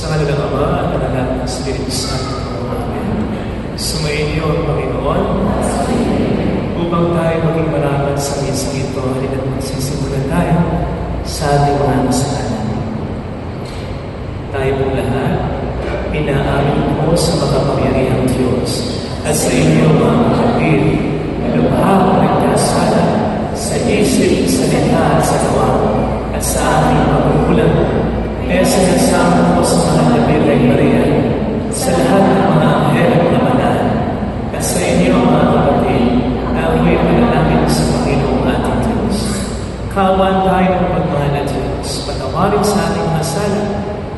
Sa ngala ng Ama at ng Anak ng Espiritu Santo. Amen. Sumayin niyo ang Panginoon upang tayo maging marapat sa misang ito. Halina't magsisimulan tayo sa ating mga kasalanan. Tayo pong lahat, inaamin po sa makapangyarihang Diyos at sa inyo mga kapatid na lubhang nagkasala sa isip, salita at sa gawa at sa ating pagkukulang. Kaya sinasama ko sa mga Birheng Maria, sa lahat ng mga anghel at mga banal, at sa inyo mga kapatid na ako'y manalangin sa Panginoong ating Diyos. Kawan tayo ng pagmahal na Diyos, patawarin sa ating mga sala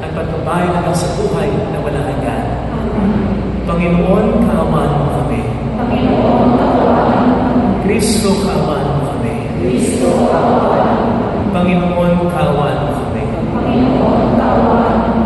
at patubayan na sa buhay na walang hanggan. Panginoon, kawan mo kami. Panginoon, kawan mo kami. Kristo, kawan mo kami. Kristo, kawan mo kami. Panginoon, kawan mo kami. Panginoon, kawan mo kami.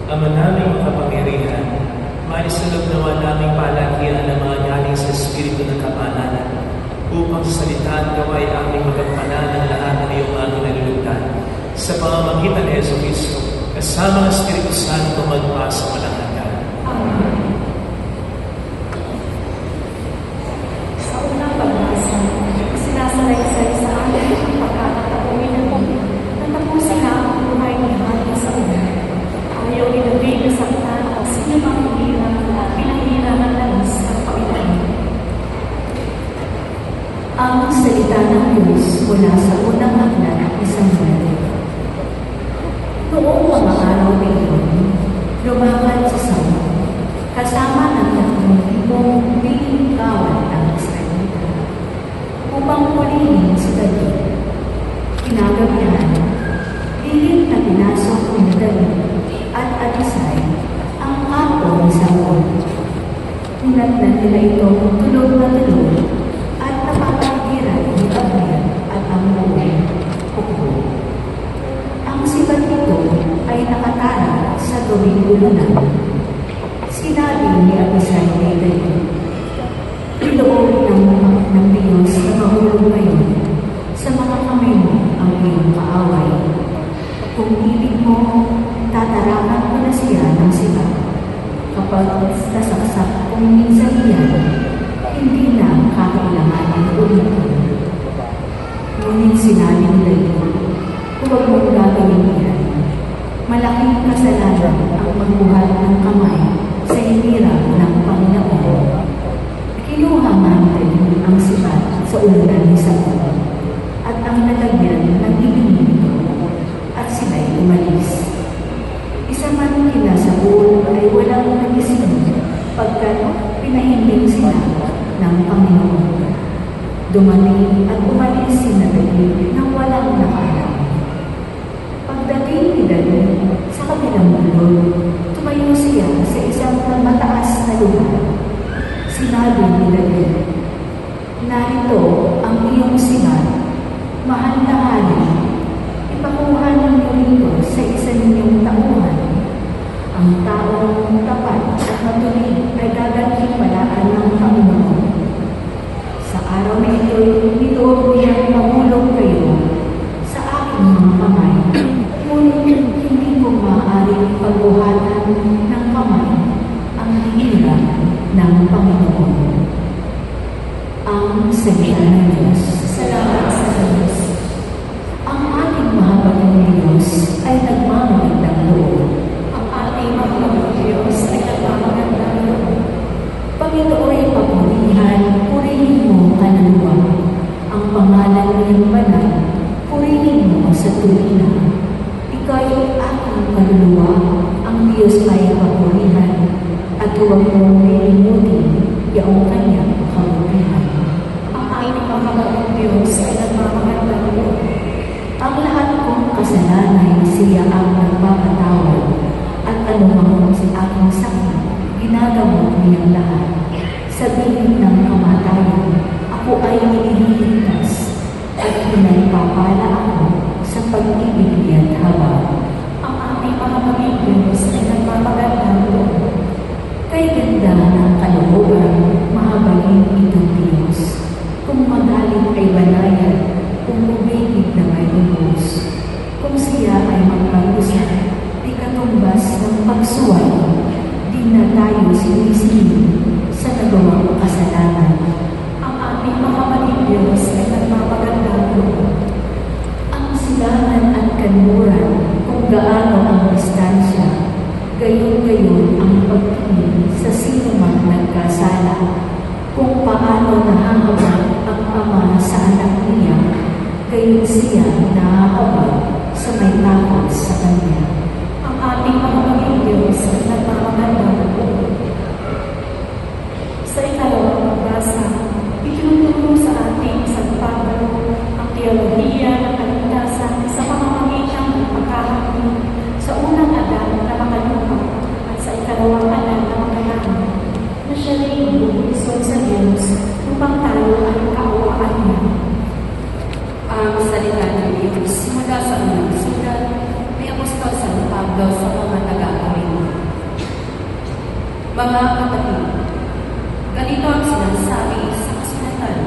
Ama naming makapangyarihan, maisunod nawa naming palakihan na mga galing sa Espiritu ng Kapananan, upang sa salita at gaway aming magagpanan ng lahat ng iyong mga kinalulugdan. Sa pamamagitan ni Jesucristo, kasama ng Espiritu Santo magpa sa walang hanggan. Amen. Sa unang pagbasa, sinasalaysay sa atin ang pagkakataon na tapusin na ang buhay ni Hana sa una. Ayaw ilagay na saktan o sino mang pinahirang ng langis ang Panginoon. Ang salita ng Diyos mula sa unang aklat ng Samuel. Noong mga araw na iyon, lumakad si Saul, kasama ng 3,000 lilingkawan ng Israelita, upang pulihin si David. Kinagabihan, lihim na pinasok ni David at Abisai ang apo ni Saul. Hinatnan nila itong tulog na tulog at napapaghiran ni Abner at ang buong hukbo. Ang sibat nito ay nakatara sa gawing ulunan. Sinabi ni Abisai kay David, "Iloob ng Diyos na mahulog ngayon sa mga kamay mo ang iyong kaaway. Kung ibig mo, tatarakan mo na siya ng sibat. Kapag nasaksak kung minsan niya, hindi na kakailangan ang ulitin." Ngunit sinabi ni David, "Huwag mong gagawin yan. Malaking kasalanan ang magbuhat ng kamay sa hinirang ng Panginoon." Kinuha man David ang sibat sa ulan ni Saul at ang nalagyan ng ibig nito at sila'y umalis. Isa man kila Saul ay walang nagising pagkat pinahimbing sila ng Panginoon. Dumating at umalis si David nang walang nakaharap. dahan-dahanin, ipakuha ninyo ito sa isa ninyong tauhan. Ang taong tapat at matuwid ay gagaling-palaan ng Panginoon. Sa araw na ito'y niloob niyang mahulog kayo sa aking mga kamay, ngunit hindi ko maaaring pagbuhatan ng kamay ang hihirap ng Panginoon. Ang salita ng Diyos. Salamat sa Diyos. Ang ating mahabaging Diyos ay nagmamagandang loob. Ang ating mahabaging Diyos ay nagmamagandang loob. Panginoon, papurihan, purihin mo kaluluwa. Ang pangalan ng banal, purihin mo sa tuwina. Ikaw ay aking kaluluwa, ang Diyos ay papurihan, at huwag mong lilimutin yaong kanyang kabutihan. Ang ating mahabaging Diyos ay nagmamagandang loob. Ang lahat kong kasalanan siya ang nagpapatawad, at anumang si aking sakit, ginagawa niyang lahat. Sa bingit ng kamatayan, ako ay nililigtas, at pinagpapala ako sa pag-ibig niya't habang. Ang ating mahabaging Diyos ay nagmamagandang loob. Kay ganda ng kalooban, mahabagin itong Diyos. Kung magaling ay banayan, kung umibig na may lubos. Kung siya ay magpag-usap, di katumbas ng pagsuway, di na tayo sinisili sa nagawang kasalanan. Ang ating mahabaging Diyos ay nagmamagandang loob. Ang silangan at kanluran, kung gaano ang distansya, gayon-gayon ang pagtingin sa sino man nagkasala, kung paano nahahabag ang ama sa anak niya, gayon siya nahahabag sa may takot sa kanya. Ang ating mahabaging Diyos ay nagmamagandang loob. Sa ikalawang pagbasa, itinuturo sa ating San Pablo ang teolohiya ng kaligtasan sa pamamagitan ng pagkahambing sa unang Adan na makalupa at sa ikalawang Adan na makayaman, na siya rin bubisod sa Diyos upang tayo ay kaawaan niya. Ang salita ng Diyos mula sa unang sulat ni Apostol San Pablo sa mga taga-Korinto. Mga kapatid, ganito ang sinasabi sa kasulatan.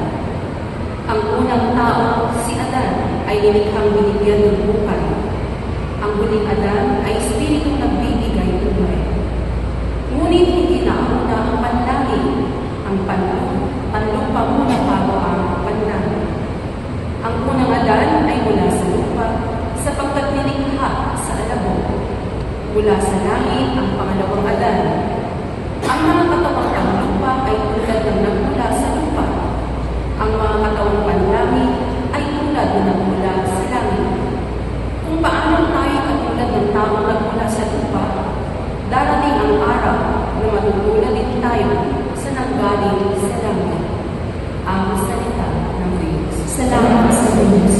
Ang unang tao, si Adan, ay nilikhang binigyan ng buhay. Ang huling Adan ay Espiritong nagbibigay buhay. Ngunit hindi na una ang panlangit, ang panlupa muna bago ang panlangit. Ang unang Adan ay mula sa lupa, sapagkat nilikha sa alabok. Mula sa langit ang pangalawang Adan. Ang mga katawang panlupa ay tulad ng nagmula sa lupa. Ang mga katawang panlangit ay tulad ng nagmula sa langit. Kung paano tayo katulad ng taong nagmula sa lupa, darating ang araw na matutulad din tayo sa nanggaling sa langit. Ang salita ng Diyos. Salamat sa Diyos.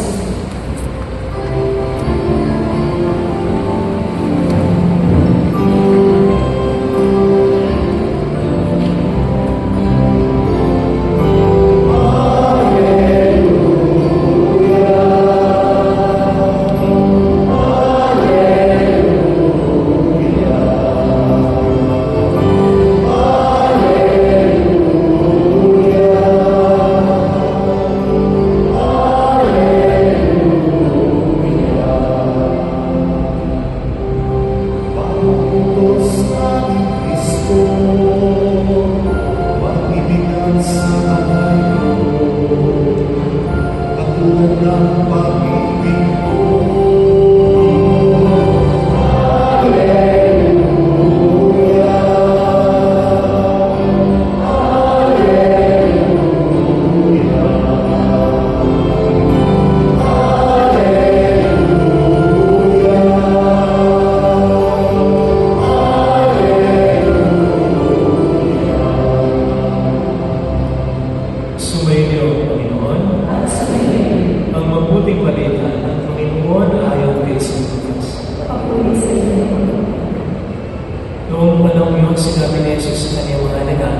Noong panahon yun, sinabi ni Jesus sa kanyang mga alagad,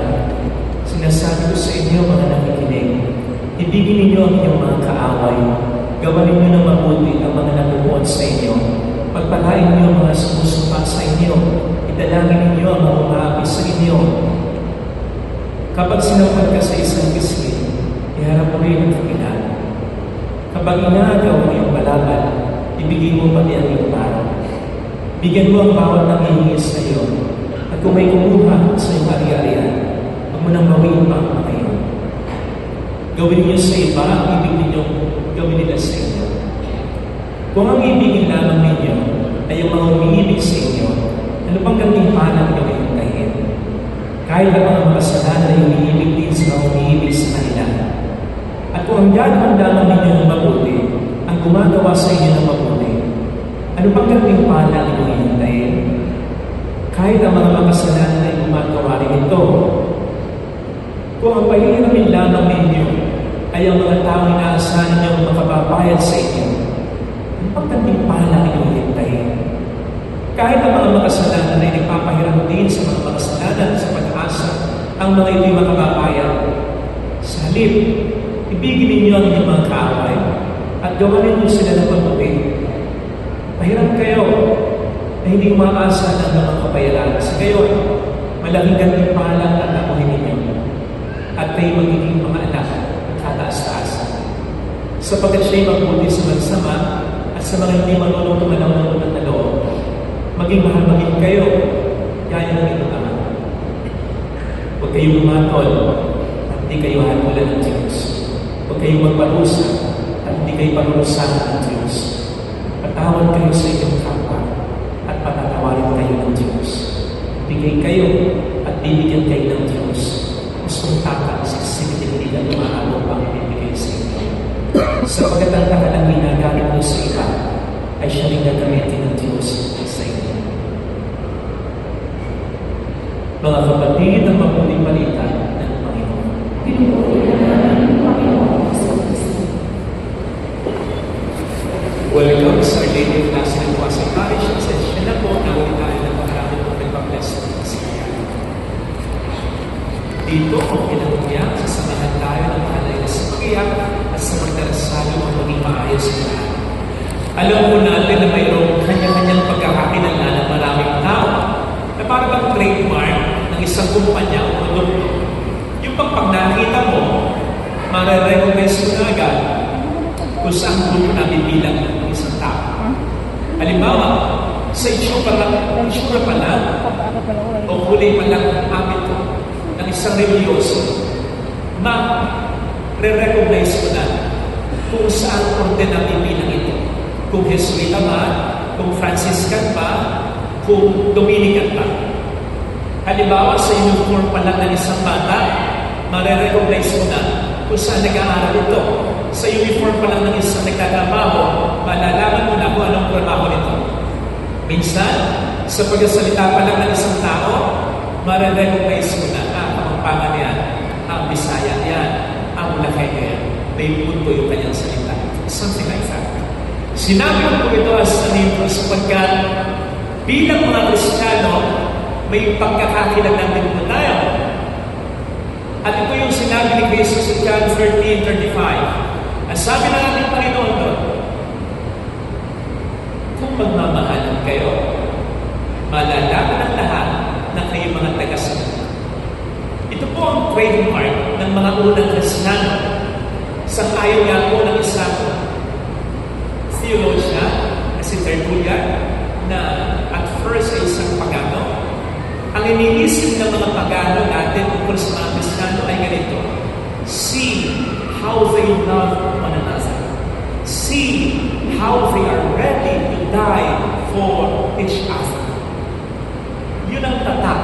sinasabi ko sa inyo, mga nakikinig, ibigin ninyo ang inyong mga kaaway, Gawan ninyo ng mabuti ang mga nabubuhat sa inyo. Pagpalain niyo ang mga sumusupat sa inyo. Idalangin ninyo ang mga umaapi sa inyo. Kapag sinampan ka sa isang pisngi, iharap mo rin ang kapilan. Kapag inaagaw mo yung malaban, ibigay mo pati ang iyong para. Bigyan mo ang bawat nanghihingi sa iyo. At kung may kumuha sa iyong ari-arian, huwag mo nang bawiin pa ang mga iyon. Gawin niyo sa iba ang ibig ninyo, gawin nila sa inyo. Kung ang ibigin lamang ninyo ay yung mga umiibig sa inyo, ano pang gantimpala ang gawin ng kahin? Kahit ang mga makasalanan ay umiibig din sa mga umiibig sa kanila. At kung ang gano'n lamang ninyo ng mabuti, ang gumagawa sa inyo ng mabuti, ano pang gantimpala ang inyong hintayin? Kahit ang mga makasalanan ay gumagawa rin ito. Kung ang pahihiramin lamang ninyo ay ang mga taong inaasahan ninyong makababayad sa inyo, ano pang gantimpala ang inyong hintayin? Kahit ang mga makasalanan ay nagpapahiram din sa mga makasalanan sa pag-asa ang mga ito'y makababayad. Sa halip, ibigin ninyo ang inyong mga kaaway at gawan ninyo sila ng mabuti. Pahiram kayo na hindi umaasa ng mga kabayaran. Sa gayon, malaking gantimpala ang tatakuhin ninyo at kayo magiging mga anak at kataas-taasan. Sapagkat siya'y mabuti sa magsama at sa mga hindi marunong tumalaw ng loob. Maging mahal maging kayo, gaya ng inyong ama. Huwag kayong umatol at hindi kayo hatulan ng Diyos. Huwag kayong magparusa at hindi kayo parusahan ng Diyos. Patawad kayo sa inyong kapwa at patatawarin kayo ng Diyos. Bigay kayo at bibigyan kayo ng Diyos. Gustong taka sa sipitin nila umahabol pang ibibigay sa inyo. Sapagkat ang takalang ginagamit mo sa iba ay siya rin gagamitin ng Diyos sa inyo. Mga kapatid, ang mabuting balita ng Panginoon. Pinupuri ka namin ang Panginoon sa Kristo. Welcome sa Our Lady of Last and Quasi Parish. Siya na po, nawali tayo ng maraming po nagpa-bless ng siya. Dito, kung kinagugyan, sasamahan tayo ng alay na sa pag-iyak at sa magdarasalo ang maging maayos na lahat. Alam po natin na mayroong kanya-kanyang pagkakakilanlan ng maraming tao na parang bang trademark ng isang kumpanya o produkto. Yung pag nakita mo, mare-recognize mo na agad kung saan mo nabibilang ng isang tao. Halimbawa, sa itsura pa lang, o kulay pa lang ng habit ng isang religyoso, ma-recognize mo na kung saan orde nabibilang ito. Kung Jesuita ba, kung Franciscan ba, kung Dominican ba. Halimbawa, sa uniform pa lang ng isang bata, mare-recognize mo na kung saan nag-aaral ito. Sa uniform pa lang ng isang nagtatrabaho, malalaman mo na kung anong trabaho nito. Minsan, sa pagsasalita pa lang ng isang tao, mare-recognize mo na, Kapampangan yan, ang Bisaya yan, ang Bulakenyo yan. May punto yung kanyang salita. Something like that. Sinabi ko ito as an intro sapagkat bilang mga Kristiyano, may pagkakakilanlan din po tayo. At ito yung sinabi ni Jesus sa John 13:35. Ang sabi ng ating Panginoon doon, kung magmamahalan kayo, malalaman ng lahat na kayo mga taga-sunod. Ito po ang trademark ng mga unang Kristiyano. Sang-ayon nga po ng isang theologian na si Tertullian na at first ay isang pagano. Ang iniisip ng mga pagano natin tungkol sa mga Kristiyano ay ganito: see how they love one another. See how they are ready to die for each other. Yun ang tatak,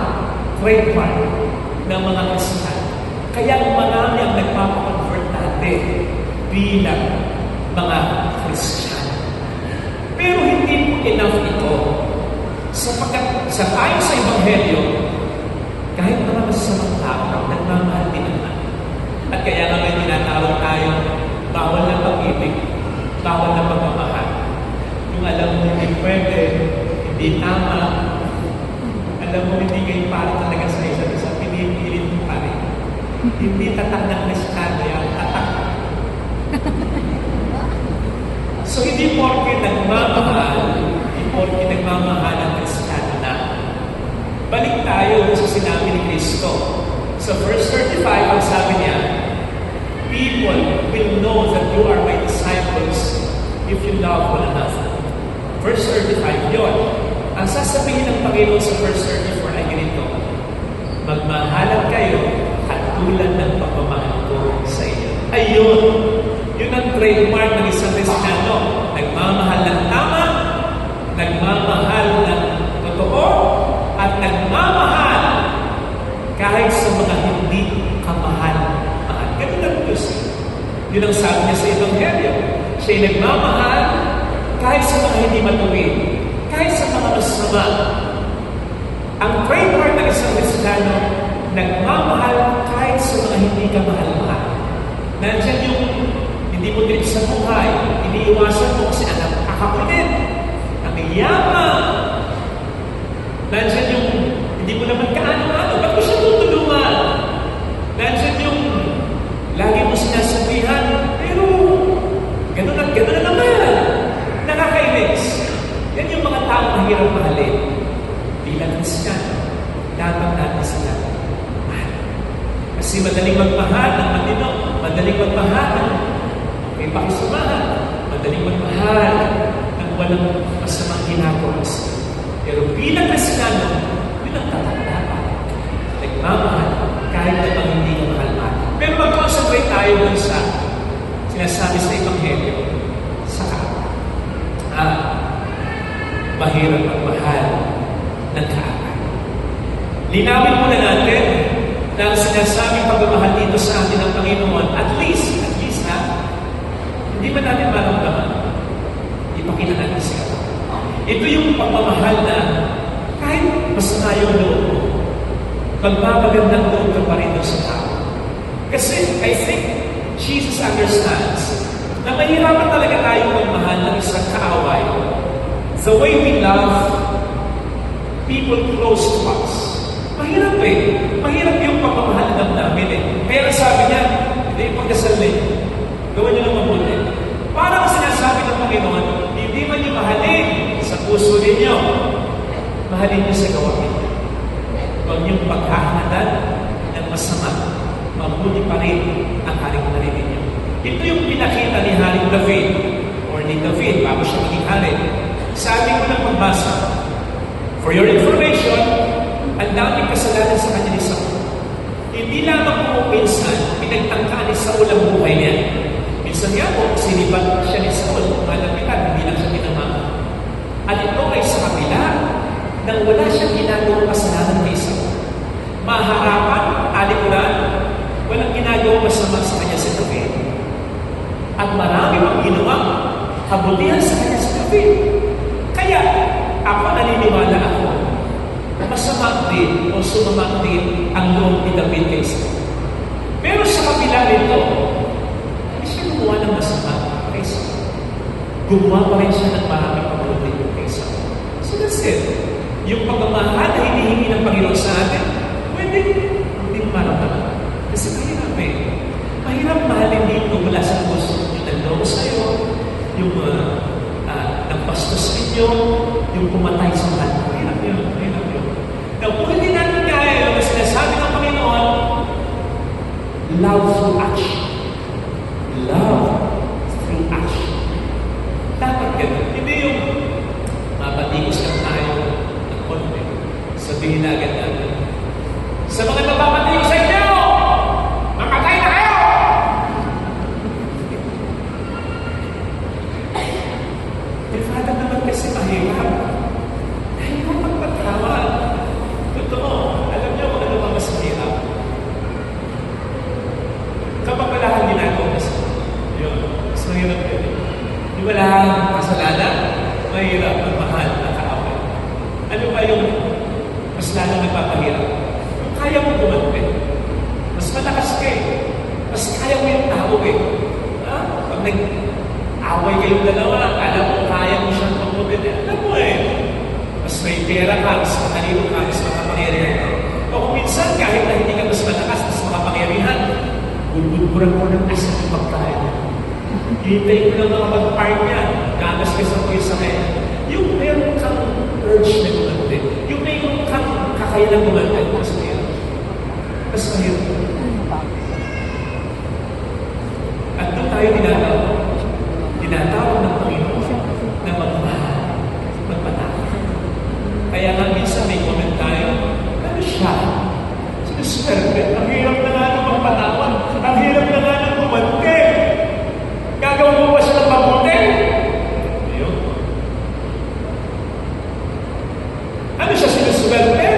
trademark ng mga Kristiyano. Kaya marami ang nagpapakonvert natin bilang mga Kristiyano. Pero hindi po enough ito. Sapagkat sa ayon sa Ebanghelyo, kahit mga masasamang tao, nagmamahal din naman. At kaya nga may tinatawag tayo, bawal na pag-ibig, bawal na pagmamahal. Yung alam mo hindi pwede, hindi tama, alam mo hindi kayo para talaga sa isa't isa, pinipilit mo pa rin. Hindi tatak ng Kristiyano yan, tatak. So hindi porke nagmamahal ang Kristiyano na. Balik tayo sa sinabi ni Kristo. Sa verse 35, ang sabi niya, people will know that you are my disciples if you love one another. Verse 35 yun. Ang sasabihin ng Panginoon sa verse 34 ay ganito, magmahalan kayo at tulad ng pagmamahal ko sa inyo. Ayun! Yun ang trademark ng isang Kristiyano. Nagmamahal ng tama, nagmamahal ng totoo, at nagmamahal kahit sa mga hindi kamahal-mahal. Ganun ang Diyos. Yun ang sabi niya sa Ebanghelyo. Siya'y nagmamahal kahit sa mga hindi matuwid, kahit sa mga masama. Ang trademark ng isang Kristiyano, nagmamahal kahit sa mga hindi kamahal-mahal. Nandiyan yung hindi mo trip sa buhay, iniiwasan mo kasi anak kakakulit, ang yaman. Nandiyan yung hindi mo naman kaano-ano, ba't mo siya tutulungan? Nandiyan yung lagi mo sinasabihan, pero gano'n na naman. Nakakainis. Yan yung mga taong mahirap mahalin. Bilang Kristiyano, dapat natin sila mahal. Kasi madaling magmahal ng matino, madaling magmahal ng may pakisumahan, madaling magmahal ng walang masamang ginagawa. Pero bilang Kristiyano, yun ang tatandaan. Nagmamahal kahit na hindi ka mahal-mahal. Pero mag-concentrate tayo dun sa sinasabi sa Ebanghelyo, saka mahirap magmahal ng kaaway. Linawin muna natin na ang sinasabing pagmamahal dito sa atin ng Panginoon, at least hindi ba natin maramdaman? Ipakita natin siya. Ito yung pagmamahal na kahit masama yung loob mo, magpapagandang loob ka pa rin doon sa tao. Kasi I think Jesus understands na mahirapan talaga tayong magmahal ng isang kaaway. The way we love people close to us. Mahirap eh. Mahirap yung pagmamahal ng namin eh. Kaya sabi niya, hindi pagdasal eh. Gawin niyo lang mabuti. Parang sinasabi ng Panginoon, hindi man niyo mahalin sa puso ninyo. Mahalin niyo sa gawa ninyo. Huwag niyong paghahanatan ng masama. Mabuti pa rin ang hari-hari ninyo. Ito yung pinakita ni Haring David or ni David bago siya maging hari. Sabi ko ng pagbasa, for your information, ang daming kasalanan sa kanya ni Saul. Hindi lamang po minsan pinagtangka ni Saul ang buhay niya. Minsan nga po, sinibat siya ni Saul, malapitan, hindi lang siya pinamama. At ito ay sa kabila nang wala siyang ginagawang kasalanan kay Saul. Maharapan, alikuran, walang ginagawang masama sa kanya si David. At marami pang ginawang kabutihan sa kanya si David. Kaya, ako naniniwala ako na masama din o sumama din ang loob ni David kay Saul. Pero sa kabila nito, hindi siya gumawa ng masama kay Saul. Gumawa pa rin siya ng maraming pabuti kay Saul. So that's it. Yung pagmamahal na hinihingi ng Panginoon sa atin, pwede hindi maramdaman. Kasi mahirap eh. Mahirap mahalin dito mula sa puso yung naglaw sa'yo, yung nagpastos ninyo, yung pumatay sa mahal. Mahirap yun. Mahirap yun. Now, kung hindi natin kaya yung sinasabi ng Panginoon, love through action. Love through action. Dapat ganun. Hindi yung mapatigos lang tayo ng konti. Sabihin na agad natin. Sa mga napapatigos sa inyo, makatay na kayo! Father naman kasi mahirap. Mahirap magpatawad. Totoo. Alam niyo kung ano ba mas mahirap? Kapag wala kang ginagawa mas yun. Mas mahirap yun. Di wala kang kasalanan, mahirap magmahal na kaaway. Ano ba yung mas lalong nagpapahirap? Kung kaya mo gumante, mas malakas ka eh. Mas kaya mo yung tao eh. Pag nag-away kayong dalawa, alam mo, kaya mo siyang pagputin. Alam mo eh. Mas may pera ka, mas matalino ka, mas makapangyarihan ka. O kung minsan, kahit na hindi ka mas malakas, mas makapangyarihan, bulbulburan mo ng isa ng pagkain. Hintay ko lang mga mag-park yan. Ganas ka sa kuya sa kaya. Yung meron kang urge na gumante. Yung meron kang kakayanan gumante. Mas mahirap. Mas mahirap. At doon tayo dinatawag. Dinatawag ng Panginoon na magmahal. Magpatawad. Kaya nga minsan may comment tayo, ano siya? Siniswerte. Ang hirap na nga nung magpatawad. Ang hirap na nga nung gumante. Gagawin mo ba siya ng mabuti? Ayun. Ano siya sinuswerte?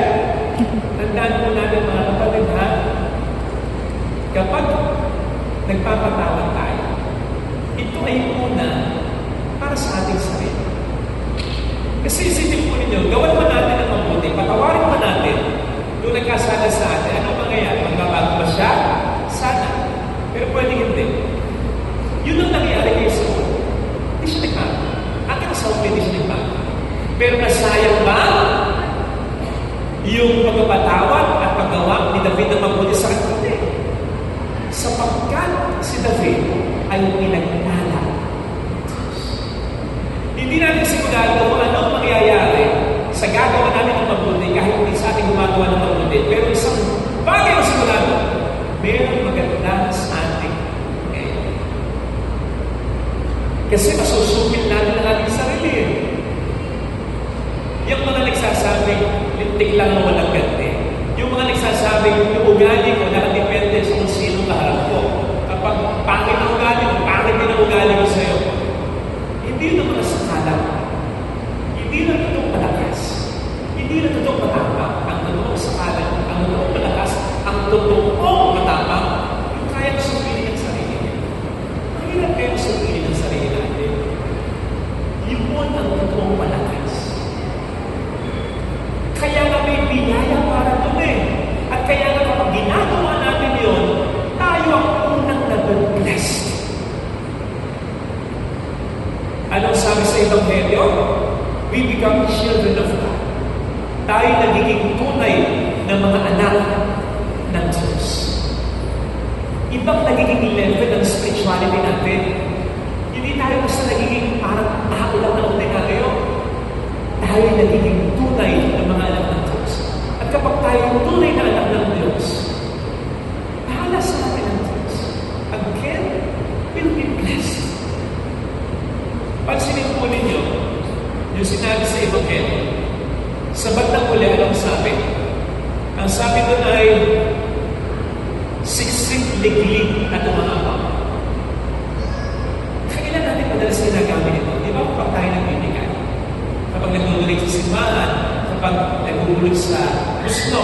Tandaan po natin mga kapatid, ha? Kapag nagpapatawad tayo, ito ay una para sa ating sarili. Kasi isipin po ninyo, gawan mo natin ang mabuti, patawarin mo natin kung nagkasala sa atin. Ano mangyayari? Magbabago ba siya? Sana. Pero pwede hindi. Yun ang nangyayari kay Saul. Hindi siya nagbago. Akin sa Saul, hindi siya nagbago. Pero nasayang ba yung pagpapatawad at paggawa ni David na mabuti sa kanya? Hindi. Sapagkat si David ay pinagpala. Hindi natin sigurado kung ano mangyayari sa gagawa namin ng mabuti kahit hindi sa ating gumagawa ng mabuti. Pero isang bagay ang sigurado, mayroong maganda sa ating ngayon. Kasi masusupil natin ang ating sarili. Yung mga nagsasabing, lintik lang na walang ganti. Yung mga nagsasabing, yung ugali ko nakadepende sa kung sino kaharap ko. Kapag pangit ang ugali mo, pangit din ang ugali mo sa'yo. Hindi na mga sakala. Hindi na totoong malakas. Hindi na totoong matapang. Ang totoong sakala, ang totoong malakas, ang totoong matapang, yung kaya ko sumili ng sarili niya. Mahirap kayo sumili ng sarili natin. Yun ang totoong malakas. Kaya nga may biyaya para doon eh. At kaya nga kapag ginagawa natin yun, tayo ang unang nag-blessed. Anong sabi sa Ebanghelyo? We become children of God. Tayo nagiging tunay na mga anak ng Diyos. Ibang nagiging level ng spirituality natin. Hindi tayo basta nagiging parang nakakulaw na ordinaryo. Tayo nagiging tunay na mga anak ng Diyos. At kapag tayo tunay na anak ng Diyos, bahala sa atin ang Diyos. Again, we'll be blessed. Pansinin po ninyo, yung sinabi sa Ebanghelyo, sa bandang uli, anong sabi? Ang sabi doon ay, siksik, liglig, at umahaba. Kailan natin madalas ginagamit ito? Di ba kapag tayo nagbibigay? Kapag nagbubulit sa simbahan, kapag nagbubulit sa gusto,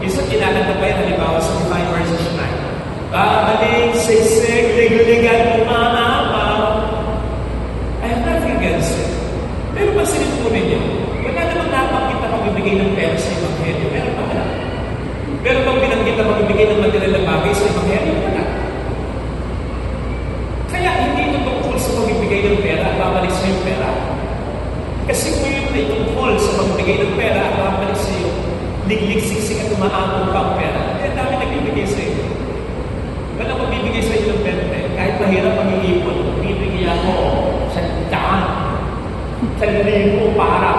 isang kinakanta pa yan, halimbawa sa Divine Mercy Shrine. Babalik, siksik, liglig, at umahaba. I have nothing against it. Pero pansinin po ninyo, wala namang napanggit na magbibigay ng pera sa Ebanghelyo. Meron pa wala. Pero pag binanggit na magbibigay ng material na bagay sa Ebanghelyo, wala. Kaya hindi ito tungkol sa magbibigay ng pera at babalik sa yung pera. Kasi kung yun ay tungkol sa magbibigay ng pera at babalik sa iyo, liglig, siksik at umaambong pa ang pera, kaya dami nagbibigay sa iyo. Wala magbibigay sa iyo ng pera. Kahit mahirap mag-iipon, bibigay ako sa daan. Sa libo para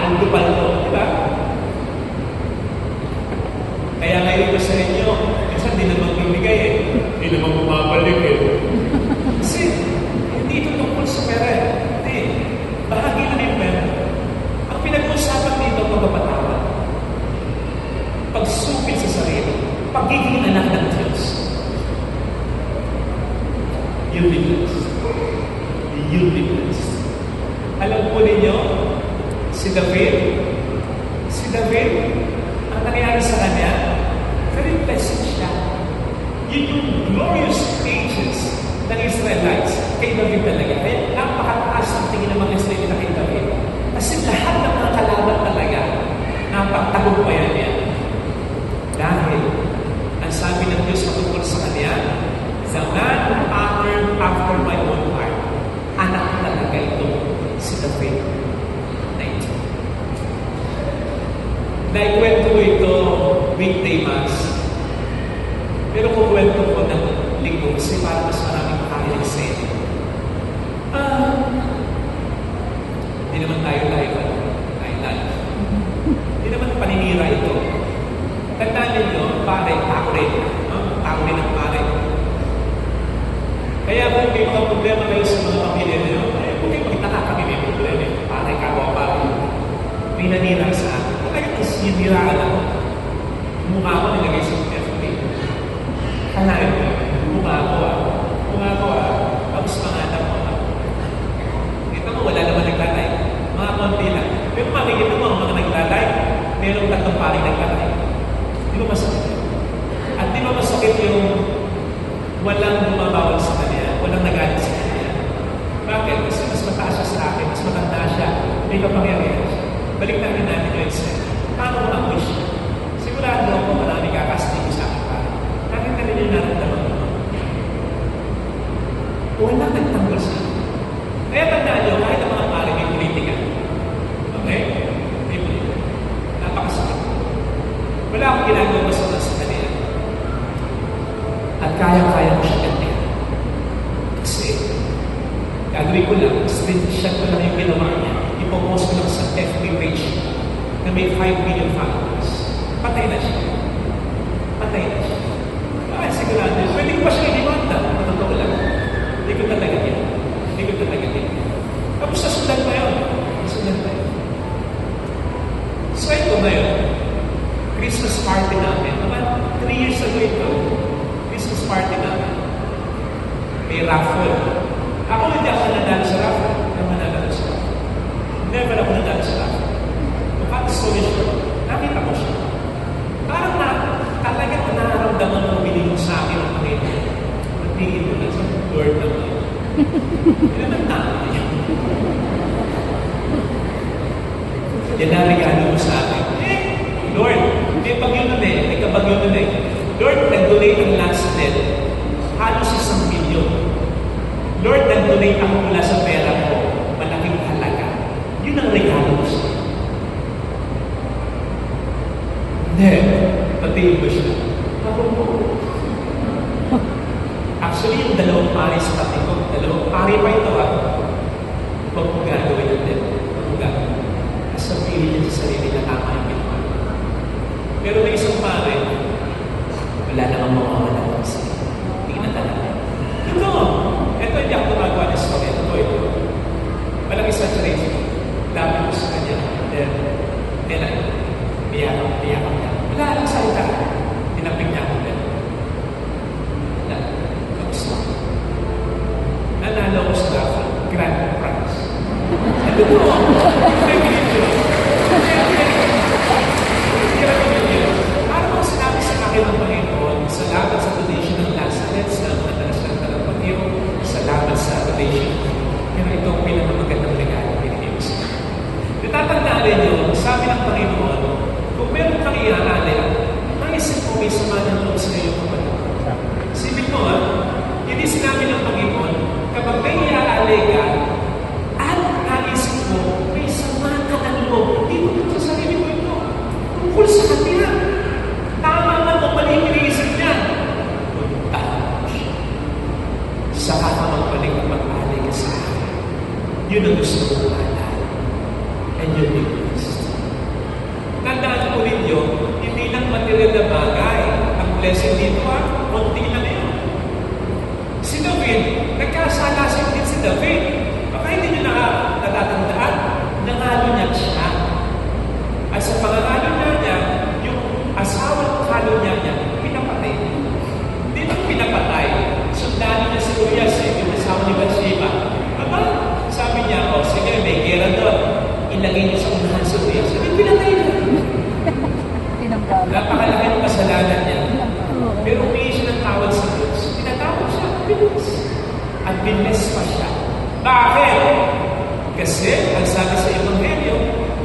paldo-paldo. Diba? Kaya ngayon ko sa inyo, minsan di naman bibigay eh. Hindi naman bumabalik eh. Kasi, hindi ito tungkol sa pera eh. Hindi. Bahagi na yung pera. Ang pinag-uusapan dito, pagpapatawad. Pagsupil sa sarili. Pagiging anak ng Diyos. You'll be blessed. You'll be blessed. Alam po ninyo, si David, ang nangyari sa kanya, very blessed siya. Yun yung glorious ages ng Israelites kay David talaga. Kaya napakataas ang tingin ng mga Israelita kay David. Kasi lahat ng mga kalaban talaga, napagtagumpayan niya. Dahil, ang sabi ng Diyos matungkol sa kanya, the man who honored after my own heart. Anak talaga ito, si David. 19. Naikwento ko ito weekday mass. Pero kung kwento ko ng linggo kasi para mas maraming makakilig sa inyo. may nanira sa akin. Talagang siniraan ako. Mukha ko nilagay sa FB. Kalahin mo, mukha ko tapos pangatap mo ako. Ito mo, wala naman naglalay. Mga konti lang. Pero makikita mo ang mga naglalay, merong tatlong paring naglalay. Di ba masakit yun? At di ba masakit yung walang bumabawal sa kanya, walang nagalit sa kanya? Bakit? Kasi mas mataas siya sa akin, mas matanda siya, may kapangyarihan siya. Balik natin natin yung exam. Paano mo ang wish? Sigurado ako marami kakastigo sa akin pa. Nakita rin yung naramdaman mo. Walang nagtanggol sa akin. Kaya tandaan nyo, kahit ang mga pari may politika. Okay? May politika. Napakasakit. Wala akong ginagawa sa kanila. At kaya-kaya ko siya ganyan. Kasi, gagawin ko lang, screenshot ko lang yung ginawa niya. Ipopost ko lang sa FB page na may 5 million followers. Patay na siya. Bakit sigurado? Pwede ko pa siya i-demanda. Totoo lang. Hindi ko talaga yan. Tapos nasundan pa yun. So ito ngayon, Christmas party namin. About 3 years ago ito, Christmas party namin. May raffle. Ako hindi ako nadalo sa raffle. Never ako nadalo sa raffle. Cut the story short, nakita ko siya. Parang talagang nararamdaman mo binigyan sa akin ang Panginoon. Magtigil mo na sa Lord naman. Hindi naman namin yan. Yan na regalo mo sa akin. Lord, may bagyo nun may kabagyo nun Lord, nag-donate ang last net. Halos 1 milyon. Lord, nag-donate ako mula sa pera ko. Malaking halaga. Yun ang regalo mo sa akin. Hindi. Patingin mo siya. Actually, yung dalawang pari sa pati ko, dalawang pari pa ito huwag mo gagawin natin. Huwag mo gagawin. Sabihin niya sa sarili na tama yung ginawa. Pero may isang pari, wala namang mawawala kasi hindi na talaga. Ito hindi ako tumagawa ng story. Ito. Walang exaggeration. Dami ko sa kanya. Then, biyak niya. Wala lang salita. Tinapig niya ako din. Nanalo ko sa grand prize. Ito po. Parang sinabi sa akin ng Panginoon, salamat sa donation ng last nets na madalas ng talapagyo, salamat sa donation. Pero ito ang pinakamagandang regalo pinigay mo sa akin. Natatandaan niyo, sabi ng Panginoon, kung meron kang iaalala, naisip mo may sama ng loob sa iyong kapatid. Sipin mo hindi sinabi ng Panginoon, kapag may iaalala ka, at naisip mo, may sama ka ng loob, hindi mo sa sarili mo ito. Tungkol sa kanila. Tama man o mali yung iniisip niya. Puntahan mo siya. Saka ka magpalik at mag-alay ka sa akin. Yun ang gusto mo alala. And yun yung Christ. Tandaan ko rin yun, hindi lang material na bagay. Ang blessing dito konti na yun. Si David, nagkasalasin din si David. Baka hindi nyo natatandaan, nangalo niya siya. At sa pangangalo niya, yung asawa at kalo niya, pinapatay. Hindi nang pinapatay. Sundalo niya si Urias, yung asawa ni Bathsheba. Sabi niya, sige, may gera doon. Ilagay niyo sa unahan si Urias. Sabi, pinatay niya. Napakalaki ng kasalanan niya. Pero humingi siya ng tawad sa Diyos. Pinatawad siya. At binless pa siya. Bakit? Kasi, ang sabi sa Ebanghelyo,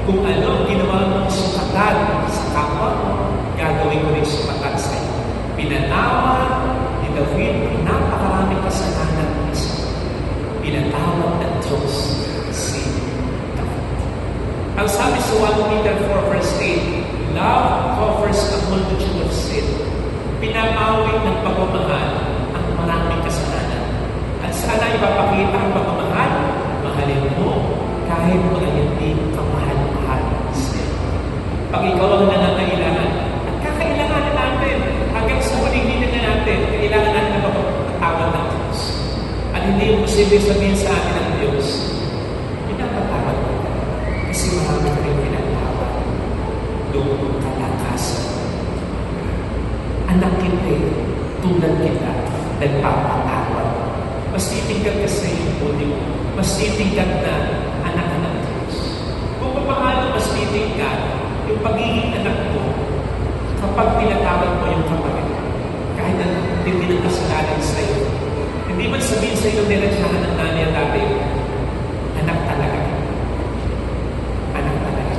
kung ano ginawa mong sukatan sa kapwa mo, gagawin ko rin sukatan sa iyo. Pinatawad ni David ang napakaraming kasalanan ng isa. Pinatawad ng Diyos si David. Ang sabi sa 1 Peter 4 verse 8, love covers a multitude of sin. Pinapawid ng pagmamahal ang maraming kasalanan. At sana ipapakita ang pagmamahal, mahalin mo kahit mga hindi kamahal-mahal sa'yo. Pag ikaw ang nangangailangan, at kakailangan natin hanggang sa huling hindi na natin, kailangan natin na magpapatawad ng Diyos. At hindi yung posible sabihin sa atin ng Diyos, pinapatawad mo kasi marami rin pinatawad. bigat na anak ng Diyos. Kung paano mas titingkat yung pagiging anak mo kapag tinatawag mo yung kapatid mo. Kahit na hindi ng kasalanan sa iyo. Hindi man sabihin sa iyo nilansyahan ng nanay at tatay, anak talaga. Anak talaga.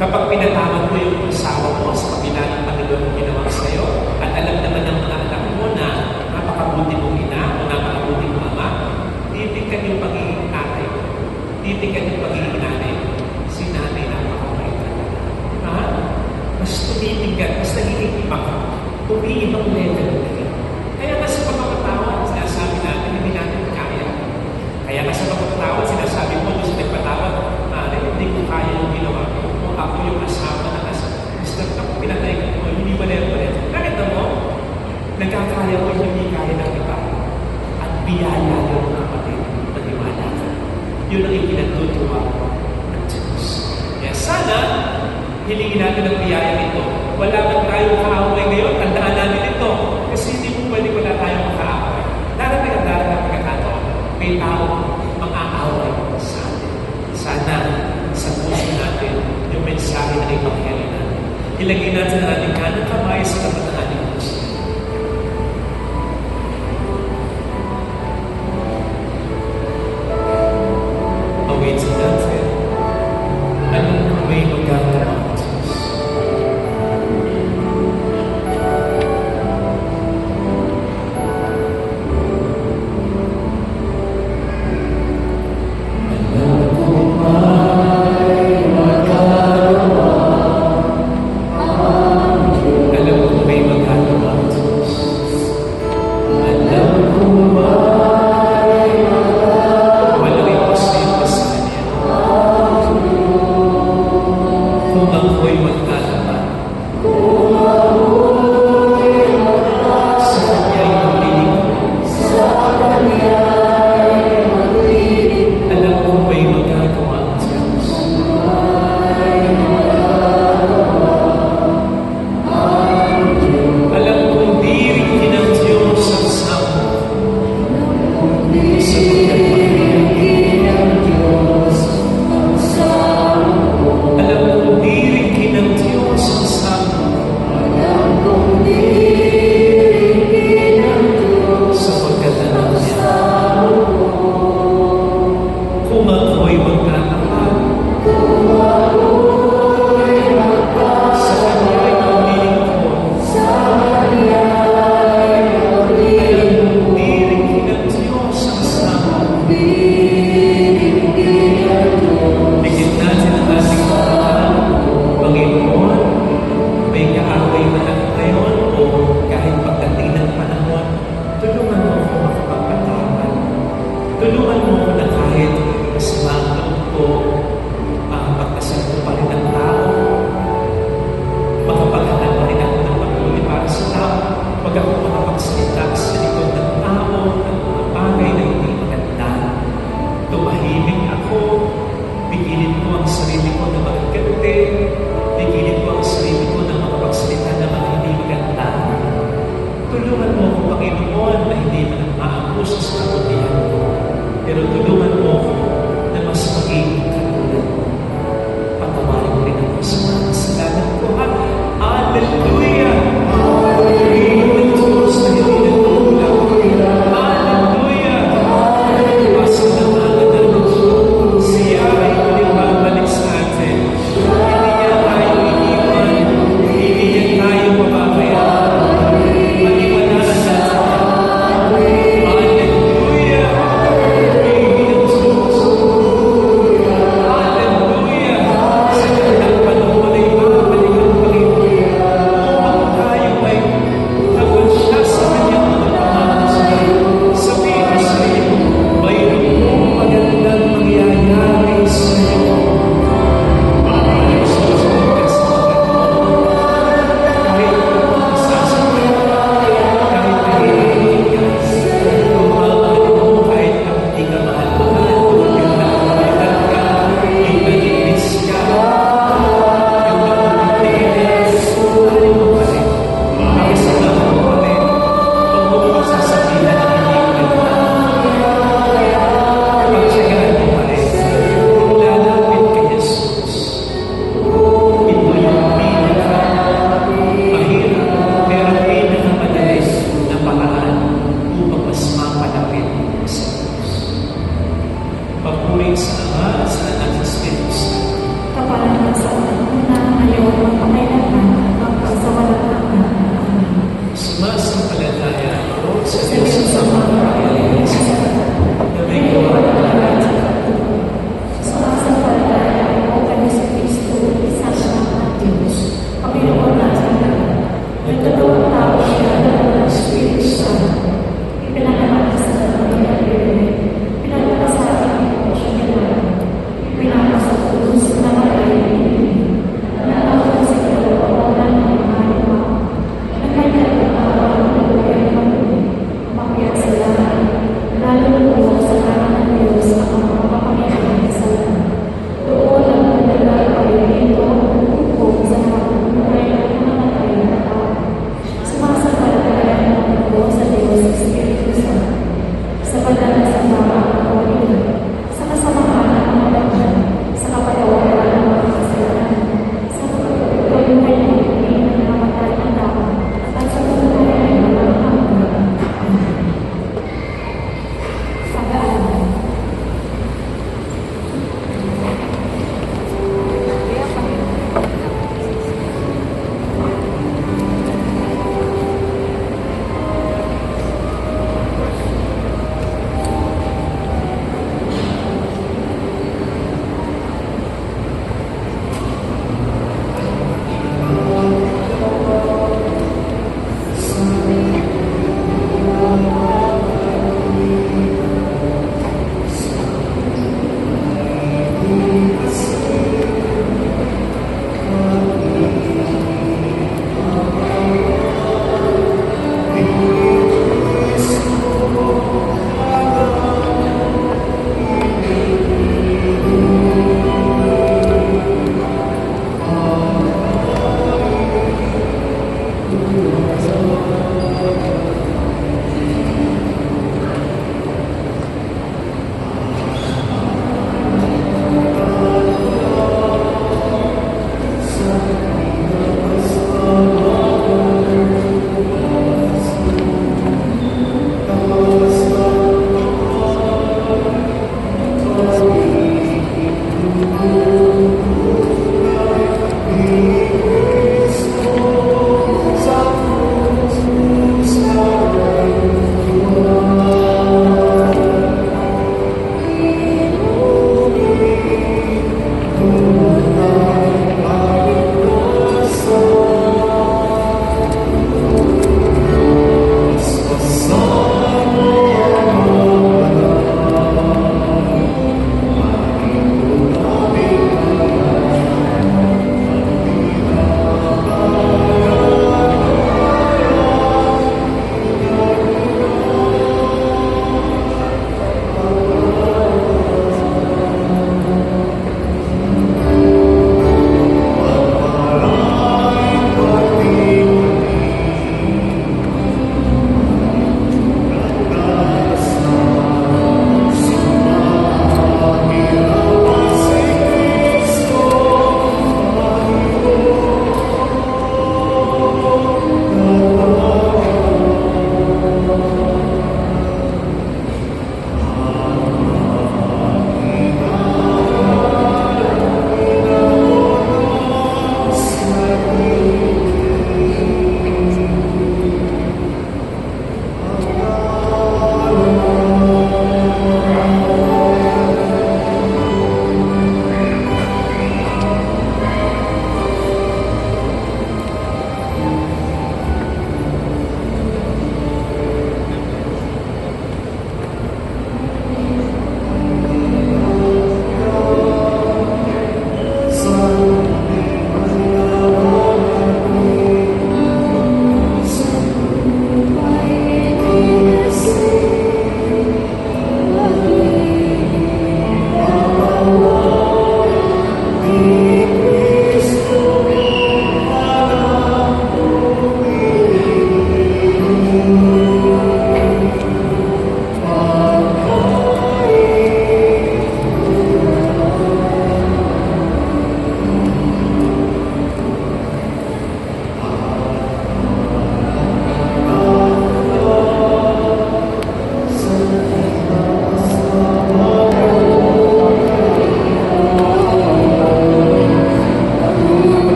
Kapag pinatawag mo yung asawa mo sa kabila ng Panginoon mo ginawa sa iyo, at alam naman ng mga anak mo na napakabuti mong ina o napakabuti mong ama, titingkan yung pagiging tatay mo. Titingkan yung pagiging nanay mo. Si nanay napakabait talaga. Ha? Mas tumitingkan, mas nagiging iba ka. Umiibang level na rin. Kaya nga sa pagpapatawad, sinasabi natin, hindi natin kaya. Kaya nga sa pagpapatawad, sinasabi mo, doon sa nagpatawad, hindi ko kaya yung ginawa ko. Kung ako yung asawa na Mr. Ako pinatay ko, hindi maler-maler. Nakita mo, nagkakaya ko hindi kaya ng iba. At biyaya yung kapatid, maniwala ka. Yun ang ikinatutuwa ng Diyos. Kaya sana, hilingin natin ang biyaya ito. Wala man tayong kaaway ngayon, tandaan natin ito. Kasi hindi mo pwede wala tayong makaaway. Darating ang pagkakataon, may tao mang-aaway sa atin. Sana, sa puso natin, yung mensahe ng Ebanghelyo natin. Ilagay natin ang ating kanang kamay sa kabataan ng Diyos. Awitin natin. Anong may magagawa ng Diyos? papuri sa Ama at sa Anak at sa Espiritu Santo. Kapalaran sa una, ngayon, pangailanman, hanggang sa walang hanggan. Amen. Sumasampalataya ako sa Sa Diyos Diyos sa ang mga mga kapatid na may gawa ng lahat. Sumasampalataya ako kay Yesu Kristo, isa siyang anak Diyos, Panginoon natin lahat. Nagkatawang tao siya ng Espiritu Santo. Ipinanganak sa dalawang Biblia, pinagpapasakit ko siya nilang.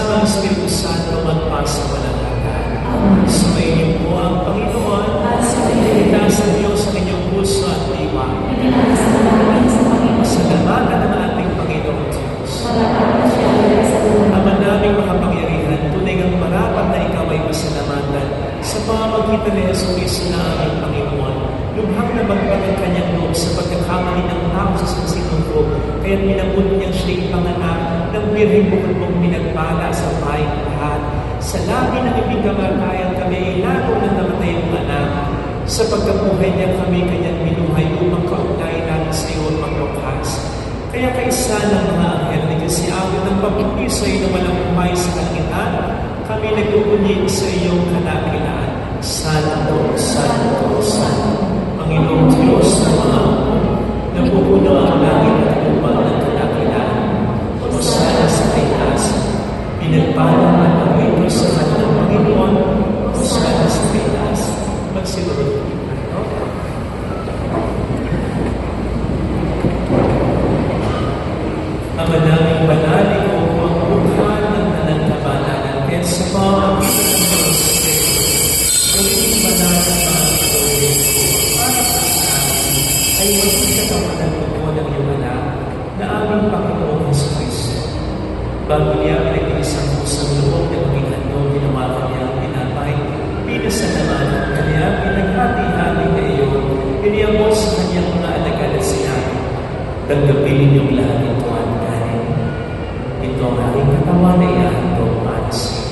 kasama ang Espiritu Santo magpasa walang hanggan. Sumayin po ang Panginoon at sa Diyos ang inyong puso at diwa. Salamatan ng ating Panginoon Diyos. Ama naming makapangyarihan, tunay ang marapat na ikaw ay masalamatan sa pamamagitan ni Yesu Cristo na aming Panginoon. Lubhang na magpag ang kanyang loob sa pagkakamali ng tao sa sansinuko, kaya't minabot niyang siya'y panganak ng birheng bukod mong pinagpala sa bahay lahat. Sa labi ng ibigkamatayan kami ay lalo na namatay ang anak. Sa pagkabuhay niya kami kanyang binuhay upang kaugnay namin sa iyo ang magwakas. Kaya kaisa ng mga anghel na kasi-awit ng pagpupi sa iyo na walang umay sa kalangitan, kami nag-uunyig sa iyong kanakilaan. Santo, Santo, Santo, Panginoong Diyos na mga napupuno ang langit at lupa ng kanakilaan. Hosana sa taas, pinagpalang at ang ito sa kanilang Panginoon. Hosana sa taas. Magsiguro po tayo. Ang manaming banali ko po ang bukan ng nanantabananan kaya sa pamamagitan ng Diyos sa gawin banal na mga gawin ko para sa amin ay maging katamanan ko ng iyong anak na aming Panginoon sa Kristo. Bago niya pinag-iisang pusang loob na maging handong ginawa niya ang pinapay, pinasalamat kanya pinaghati-hati na iyon, iniyabot sa kanyang mga alagad at sinabi, tanggapin ninyong lahat ito at kanin. Ito ang aking katawan na ihahandog para sa iyo.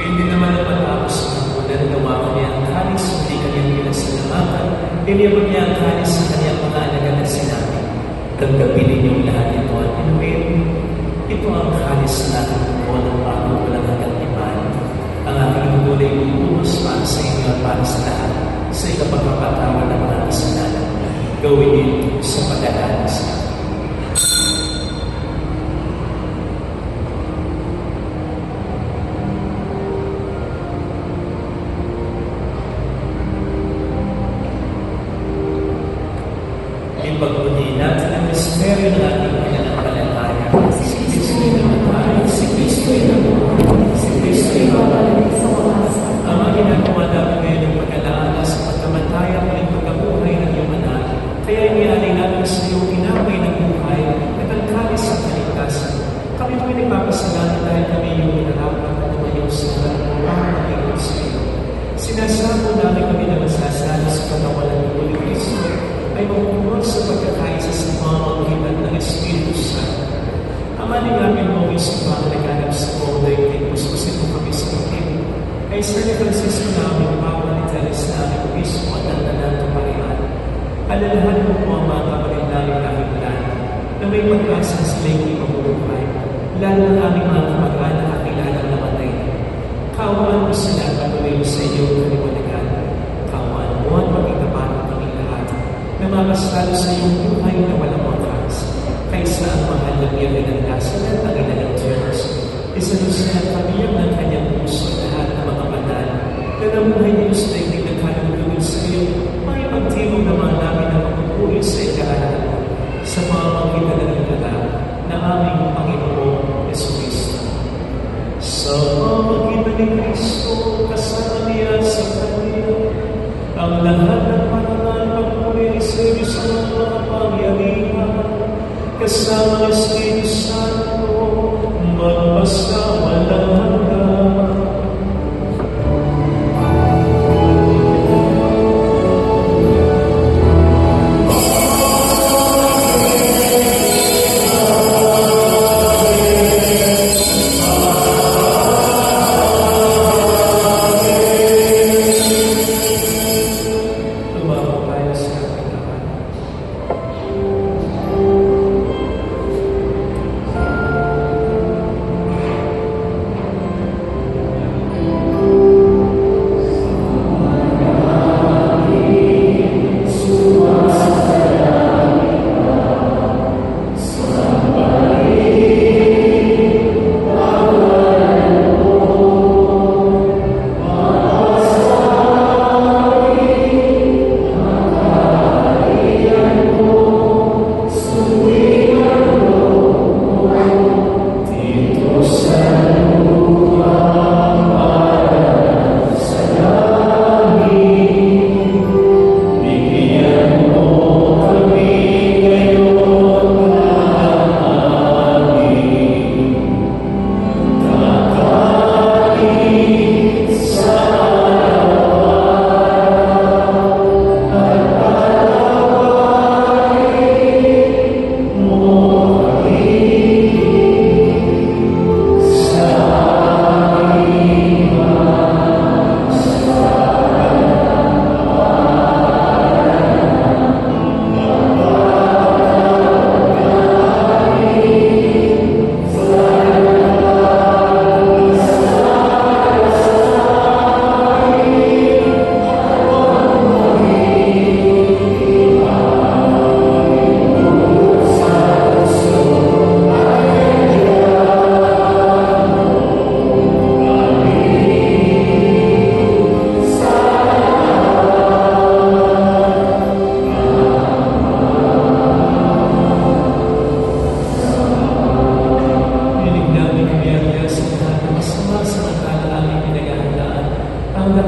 Hindi naman matapos ang modern gawa niya ang kanis, hindi kanyang pinasalamatan. Iniyabot niya ang kanis sa kanyang mga alagad at sinabi, tanggapin ninyong lahat ito at inumin. Ito ang kanis na aking dugo ng bagong walang hanggang iman. Ang aking dugo ay ibubuhos para sa inyo at para sa lahat sa ikapagpapatawa ng mga kasalanan. Gawin niyo sa pag-alala sa akin. Ipagpuni natin ang misteryo ng ating pananampalataya. Si Kristo ay namatay, si Kristo ay nabuhay, si Kristo ay babalik sa wakas. Ang mga ginagawa namin ngayon ng pag-alaala sa pagkamataya at ang pagkabuhay ng iyong anak. Kaya inialay namin sa iyo ginamay ng buhay at ang kalis sa kaligtasan. Kami po'y nagpapasalamat dahil kami yung inarapan at tumayo sa pagkamatay sa iyo. Sinasamo namin kami na masasali sa katawan ng Dugo ni Kristo ay mamumunod sa pagkakaisa sa pamamagitan ng Espiritu Santo. Amanin namin mo isang mga naghanap sa Boday kay Puspusin mo kami sa pagkain. Kay San Francisco namin, Papa Nitalis namin, Obispo at ang nanataparihan. Alalahan mo po ang mga kapatid namin nakikilala na may pag-asa sila'y hindi mabubuhay, lalo na aming mga kamag-anak at kilalang namatay. Kaawaan mo sila at patuloy mo sa iyo kaliwanagan. Kaawaan mo at maging kapatid kami lahat na makasalo sa iyong buhay na walang wakas, kaysa ang mahal ng iyong inandasan at ang ina ng Diyos. Isalusayan kami ng kanyang puso lahat ng mga banal na namuhay niyo sa daigdig ng kalulugan sa iyo, may pagtibong naman namin ang pagpupuli sa ikaralan sa pamamagitan ng anak na aming Panginoon Jesucristo. Sa pamamagitan ni Kristo, kasama niya sa Kanya, ang lahat ng pananal pagpuli sa iyo sa mga kapangyarihan, kasama ng Espiritu Santo, magbasa walang hanggan.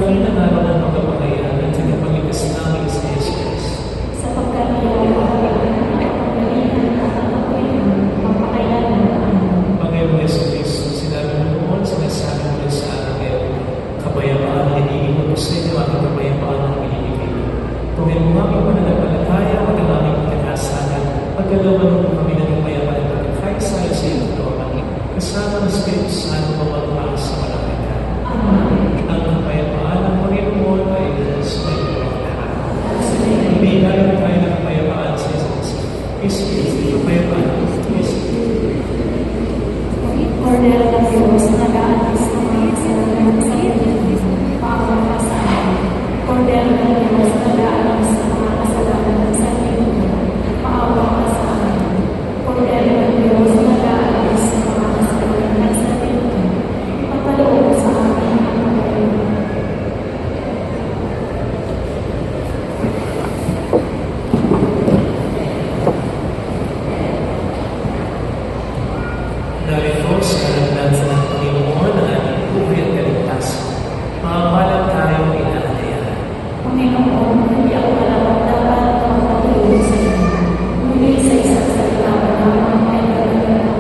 dakilang araw ng pagpapahayag ng tagapagligtas namin sa Jesus. Sapagkat iyan ang pagpapagalingan at ang kapurihan magpakailanman. Panginoon Yesu Cristo, sinabi mo noon, sinasabi mo sa akin, kapayapaan ang iniibig ko sa inyo, aking kapayapaan ang binibigay ko. Kung ang aming pananampalataya, at ang aming pagkakasalan, pagkalooban mo kami ng kapayapaan at pagkakaisaya sa iyo ng kasama ng Espiritu Santo pamagmahal sa malaki ka. Ang kapayapaan ng Panginoon ay sa inyo lahat. Ibigay tayo ng kapayapaan sa Jesus. Espiritu, kapayapaan. Espiritu. Cordero ng Diyos, nag-aalis ng mga kasalanan sa iyo, paawa ka sa amin. Cordero ng Diyos, nag-aalis ng mga kasalanan sa iyo, paawa ka sa amin. Cordero ng Diyos, nag-aalis ng mga kasalanan sa iyo, ipapaloob sa amin ang pagkalunan. Narito sa kalagdasan ng Panginoon ang ating buhay at kaligtasan. Mamahalang tayong inaalaya. Panginoon, hindi ako dapat magpatuloy sa iyo. Muli sa isang salita mo lamang ay gagawin ako.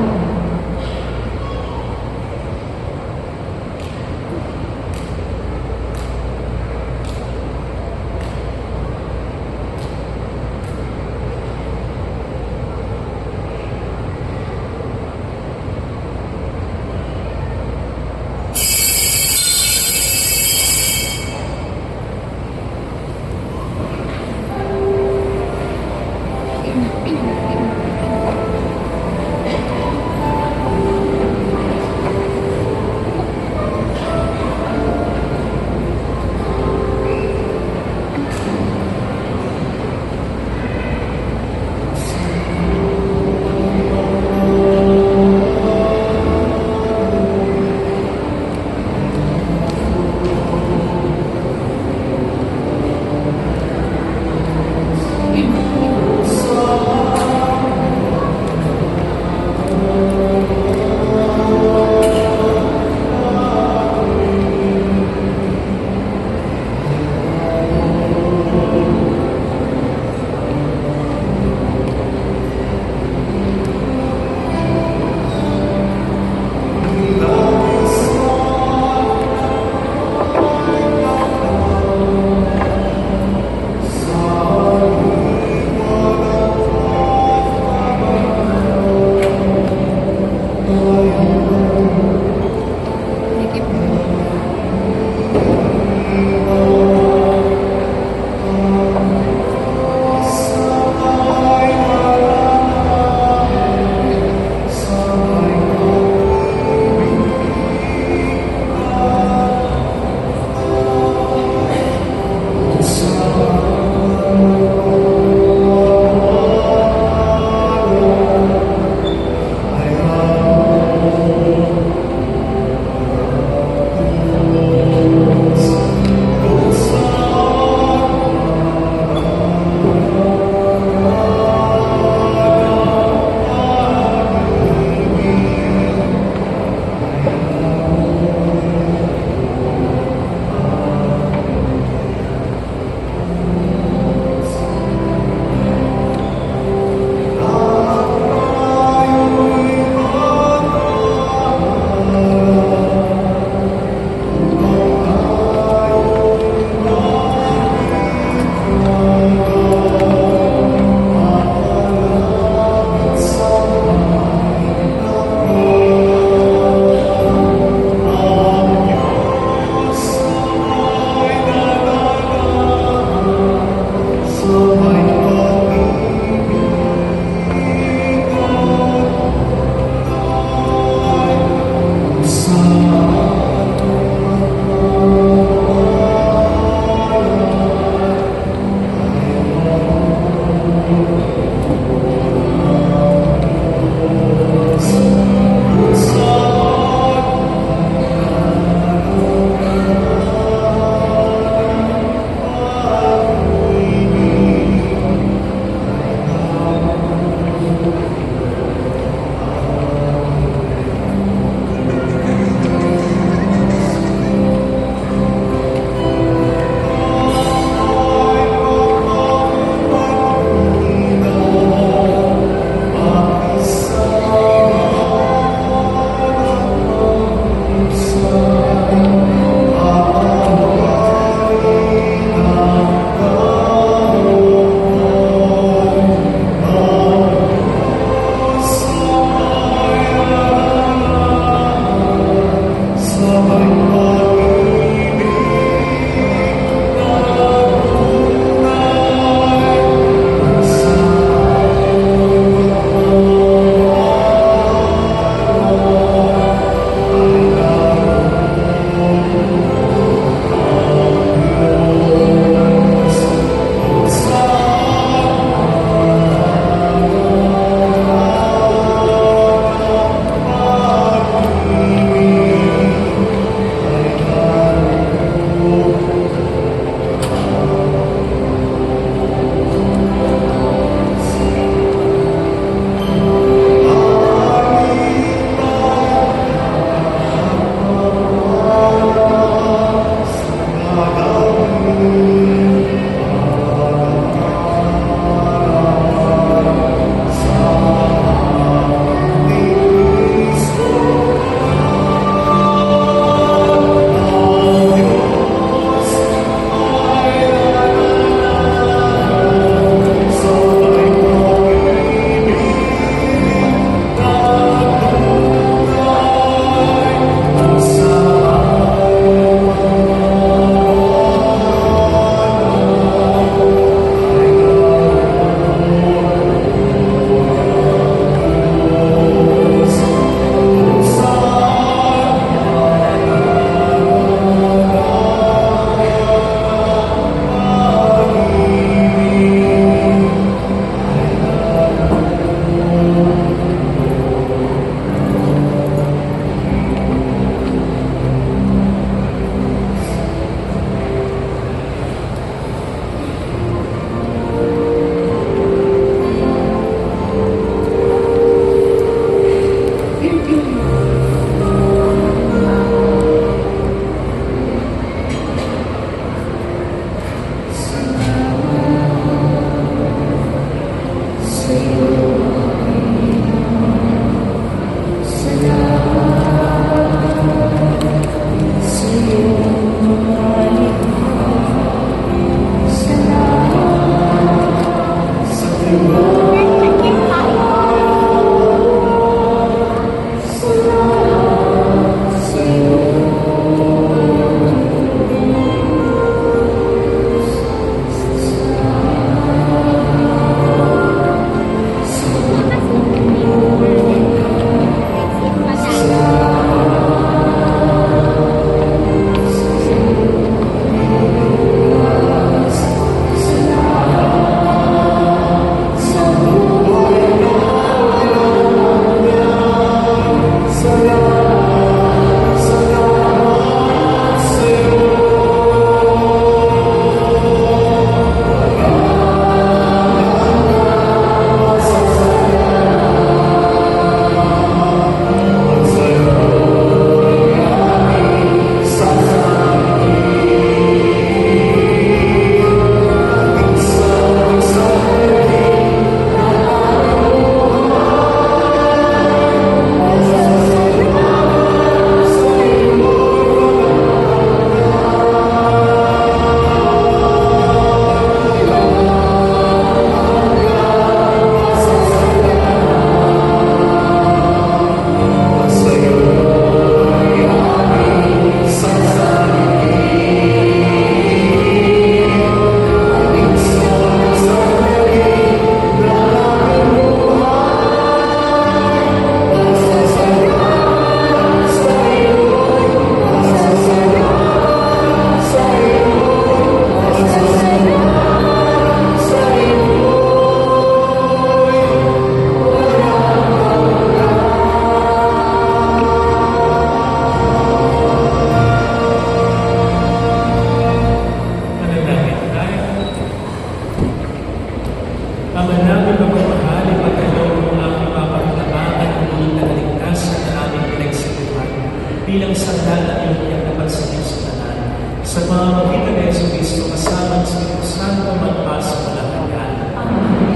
Espiritu Santo, magpas sa malahagan.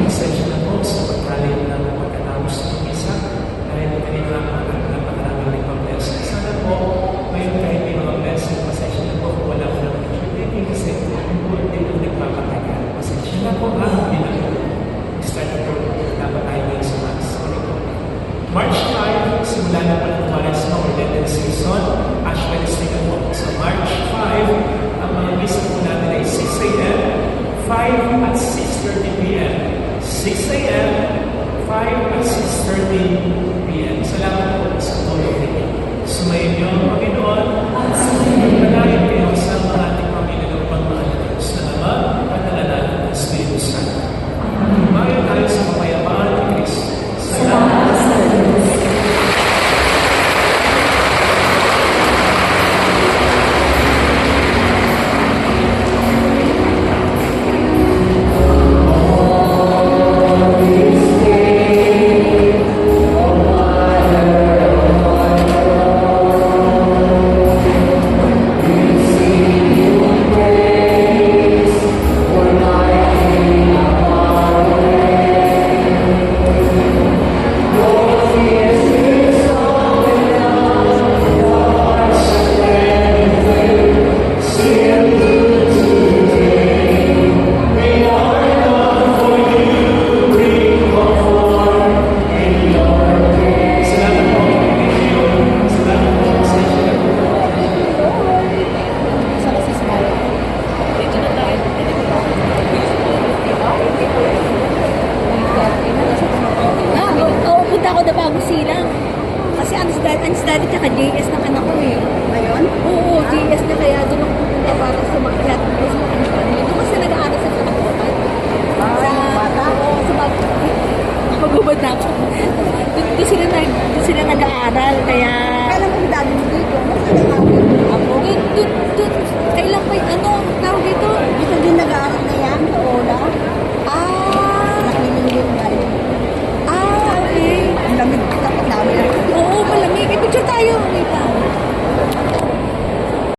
Pasensya na po sa pagkalit ng pagkatapos ng isa dahil kanina napakaraming pag-blessing. Sana po, mayroon kahit may mga blessing. Pasensya na po kung wala ko naman yung kasi yung po din po nagpapatagal. Pasensya na po, hindi na po. Start po, dapat tayo ngayon sa Mass. Sorry po. March 5, simula na po ng Maris na Ordinary Season. Ash Wednesday na po. Sa March 5, ang mga misa po natin ay 6 a.m., 5 at 6:30 p.m. 6 a.m., 5 at 6:30 p.m. Salamat po sa tulong ninyo. Sumayin niyo ang Panginoon. Panayin kayo sa mga ating pamilya ng pagmahal ng Diyos na Ama at ng Anak ng Espiritu Santo. Tumayo tayo sa kapayapaan ni Kristo. Salamat sa Diyos. Dati tsaka JS ng anak ko eh. Ngayon? Oo, JS na kaya doon ako pupunta para sumakyat. Doon kasi nag-aaral sa Kalakotan. Sa bata? Oo, sa bata. Magubad na ako. Doon sila nag-aaral, kaya... Kailan mo dami mo dito? Mas nag-aaral Ako, doon